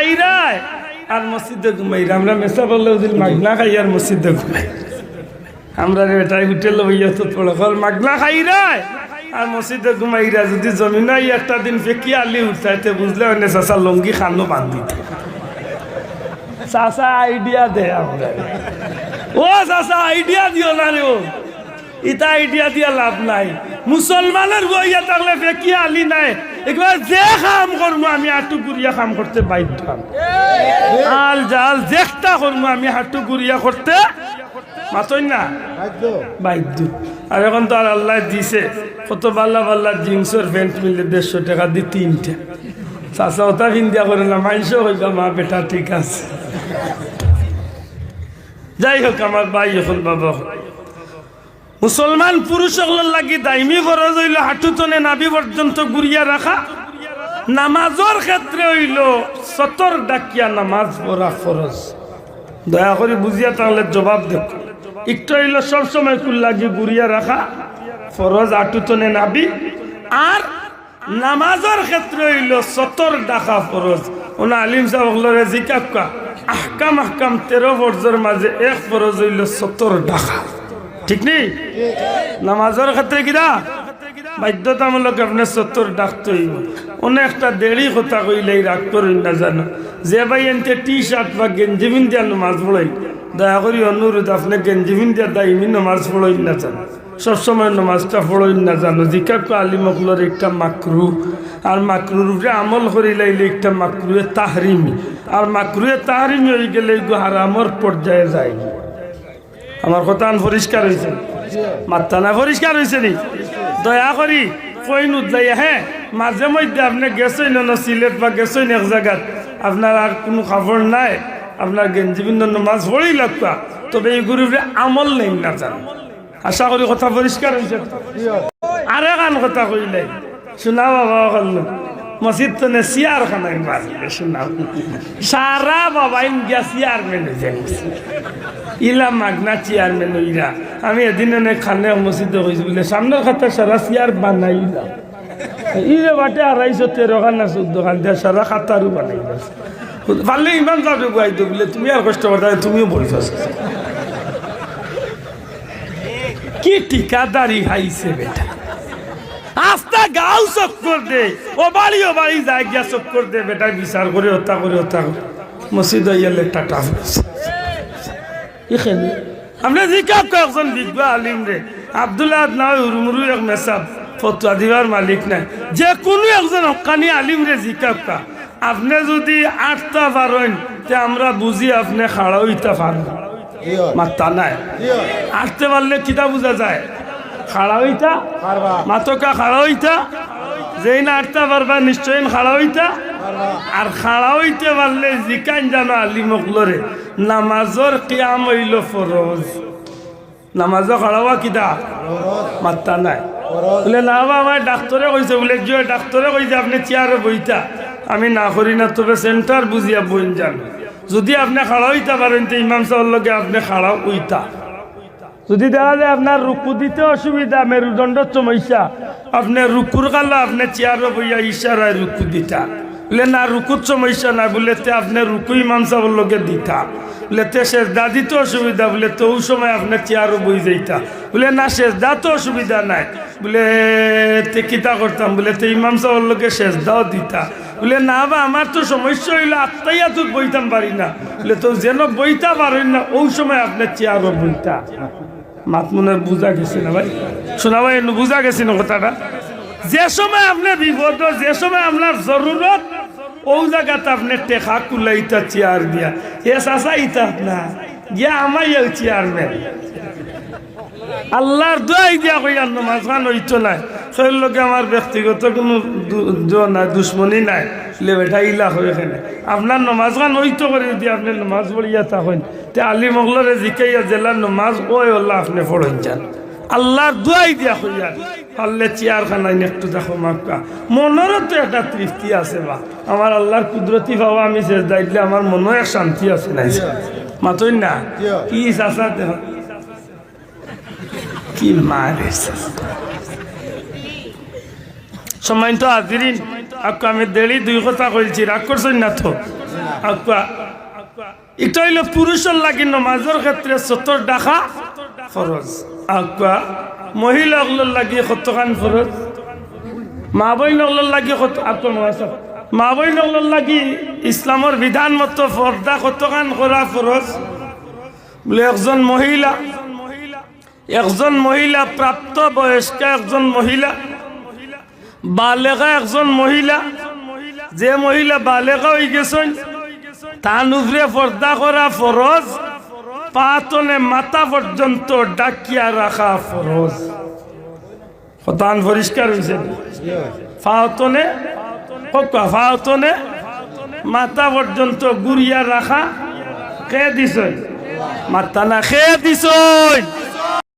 খাইরায় আর মসজিদে ঘুমাইরা। আমরা মেসা বললে মাগনা খাই আর মসজিদে ঘুমাই। আমরা এটাই হোটেল হইয়া তো পড়ে মাগনা খাইরায় আর মসজিদে ঘুমাইরা। যদি জমিনাই একটা দিন ফেকি আলি উঠাইতে বুঝলে অনেক চাষা লঙ্গি খানো বান্ধি চাষা আইডিয়া দে আমরা। ও চাষা আইডিয়া দিও না রে, ও ইটা আইডিয়া দিয়া লাভ নাই। মুসলমানের বইয়া থাকলে ফেকি আলি নাই, একবার যে কাম করবো আমি হাঁটু গুড়িয়া কাম করতে বাধ্য। আল জাল যেটা করবো আমি হাঁটু গুড়িয়া করতে মাতই না বাধ্য। আর এখন তো আর আল্লাহ দিছে কত বাল্লা বাল্লা জিন্সের প্যান্ট মিললে 150 টাকা দিয়ে 3টে। চাষা ওটা ভিন্দিয়া করে না, মাইসও হইবা মা বেটা ঠিক আছে। যাই হোক আমার ভাই এখন বাবা, মুসলমান পুরুষগুলোর লাগি দাইমি ফরজ হইল হাঁটু তনে নাভি পর্যন্ত গুড়িয়া রাখা। নামাজের ক্ষেত্রে হইল সতর ডাকিয়া নামাজ পড়া ফরজ। দয়া করে বুঝিয়া তাহলে জবাব দেখো। একটু হইল সবসময় কুল লাগি গুড়িয়া রাখা ফরজ, হাঁটু তনে নাভি। আর নামাজের ক্ষেত্রে হইল সতর ডাকা ফরজ। ওনা আলিম সাহেবগুলোরে জিজ্ঞাসা আহকাম আহকাম 13 ফরজের মাঝে এক ফরজ হইল সতর ডাকা। ঠিক নেই? নামাজের ক্ষেত্রে কিনা বাধ্যতামূলক আপনার সত্তর ডাকতে হইব। অনেকটা দেরি কথা কইলেই রাগ করেন না জানো। যে ভাই এনতে টি-শার্ট বা গেঞ্জি পিন্ধিয়া নামাজ পড়াই, দয়া করি অনুরোধ আপনি গেঞ্জি পিন্ধিয়া দাইমি নামাজ পড়াই না জানো, সবসময় নামাজটা পড়াই না জানো। জিকা আলিমকলর একটা মাকরু, আর মাকরুর উপরে আমল করি লাইলে একটা মাকরুয়ে তাহরিমি, আর মাকরুয়ে তাহরিমি হয়ে গেলে হারামর পর্যায়ে যায়। আমার কথা পরিষ্কার হয়েছে? মাত্রা না পরিষ্কার হয়েছে নি? দয়া করি কই নুদাই। হ্যাঁ, মাঝে মধ্যে আপনি গেছেন না সিলেট বা গেছেন এক জায়গাত, আপনার আর কোনো খবর নাই, আপনার গেঞ্জি বিন্দু নামাজ পড়েই লাগবা, তবে এই গ্রুপে আমল নেই না জান। আশা করি কথা পরিষ্কার হয়েছে। আরে কান কথা কইলে শোনা বাবা করল মসজিদ তো নে সিয়ার খানায় মারলে শোনাও সারা বাবা ইন্ডিয়া চেয়ারম্যান হয়ে ইলা মাগনা চেয়ারম্যান ইরা। আমি এদিন অনেক খানে মসজিদে হয়েছি বলে সামনের খাতা সারা চেয়ার বানাইলাম। ইরে বাটে 213 খান না 14 খান দিয়ে সারা খাতারও বানাইলাম। পারলে ইমান যাবে গুয়াইতো বলে তুমি আর কষ্ট করতে, তুমিও বলছ কি ঠিকাদারি খাইছে বেটা। আস্তা গাও চক্কর দে, ও বাড়ি যায় গিয়া চক্কর দে বেটা, বিচার করে হত্যা করে মসজিদ ইয়ালে টাটা এখানে। আপনি জিজ্ঞাসা কয়েকজন বিজ্ঞ আলিম রে, আব্দুল্লাহ নয় হুরুমুরু এক মেসাব ফতোয়া দিবার মালিক নাই, যে কোনো একজন হকানি আলিম রে জিজ্ঞাসা আপনি যদি 8টা পারেন তে আমরা বুঝি আপনি খাড়া হইতে পারেন। মাত্তা নাই 8তে পারলে কিতা বোঝা যায়? খাড়া হইতা মাতকা খাড়া হইতা, যেই না 8টা পারবা নিশ্চয় খাড়া হইতা। আর খাড়া হইতে পারলে জিকান জানো আলিমকলরে নামাজর কিয়াম হইল ফরজ। নামাজ খাড়া হওয়া কিতা মাত্তা নাই বলে না বা আমার ডাক্তারে কইছে বলে যে ডাক্তারে কইছে আপনি চেয়ারে বইতা, আমি না করি না, তবে সেন্টার বুঝিয়া বইন যান। যদি আপনি খাড়া হইতে পারেন তো ইমাম সাহেবের লগে আপনি খাড়া হইতা। যদি দেখা যায় আপনার রুকু দিতে অসুবিধা, মেরুদণ্ড সমস্যা, আপনি রুকুর কালা আপনি চেয়ারে বইয়া ইশারায় রুকু দিতা। বলে না রুকুর সমস্যা না, বলে তে আপনি রুকু ইমাম সাহেবের লগে দিতা। বলে তে সেজদা দিতে অসুবিধা, বলে তো ওই সময় আপনার চেয়ারও বই যাইতা। বলে না সেজদা তো অসুবিধা নাই, বলে তে কিতা করতাম, বলে তে ইমাম সাহেবের লগে সেজদাও দিতা। বলে না বা আমার তো সমস্যা হইলো আত্মাইয়া তো বইতাম পারি না, বলে তো যেন বইতা পারেন না ওই সময় আপনার চেয়ারও বইতা। মাত মনে বুঝা গেছে না ভাই? শোনা ভাই বুঝা গেছে না কথাটা? যে সময় আপনার বিপদ, যে সময় আপনার জরুরত, ওই জায়গাতে আপনি টেকা কুলাইতা চেয়ার দিয়া এ চাষা ইতা না গিয়া আমার চেয়ারম্যান আল্লাহর দোয়াই দিয়া কইয়ার নামাজ খান হইতো নাই। সেই লোকে আমার ব্যক্তিগত কোনো নাই, দুশ্মনী নাই, লেবেটা ইলা হয়ে এখানে আপনার নামাজ খান হইতো করে যদি আপনি নামাজ পড়িয়া থাকেন তে আলী মগলরে জিকাইয়া জেলার নামাজ ওই আল্লাহ আপনি পড়েন যান। আল্লাহর দোয়াই দিয়া হইয়ার পারলে চেয়ার খানাই একটু দেখো মাক্কা, মনেরও তো একটা তৃপ্তি আছে। বা আমার আল্লাহর কুদরতি পাওয়া আমি শেষ দায়িত্বে আমার মনে এক শান্তি আছে নাই মাতই না কি চাষা দেখ কি মারে সময় তো হাজিরিন। আমি দেরি 2 কথা কইছি, রাগ করছেন না তো? আচ্ছা এটা হইল পুরুষের লাগি নমাজের ক্ষেত্রে সতর ডাকা ফরজ। আচ্ছা মহিলাগুলোর লাগি কতখান ফরজ? মা বইনগুলোর লাগি কত মা বইনগুলোর লাগি ইসলামের বিধান মতো পর্দা কতখান করা ফরজ? বলে একজন মহিলা প্রাপ্ত বয়স্ক একজন মহিলা বালেগা একজন মহিলা, যে মহিলা বালেগা হয়ে গেছেন তার উপরে পর্দা করা ফরজ, পাতনে মাথা পর্যন্ত ডাকিয়া রাখা ফরজ। কতান পরিষ্কার হয়েছে? ফাওতনে মাথা পর্যন্ত গুড়িয়া রাখা কে দিছ? মাথা না খেয়ে দিছ?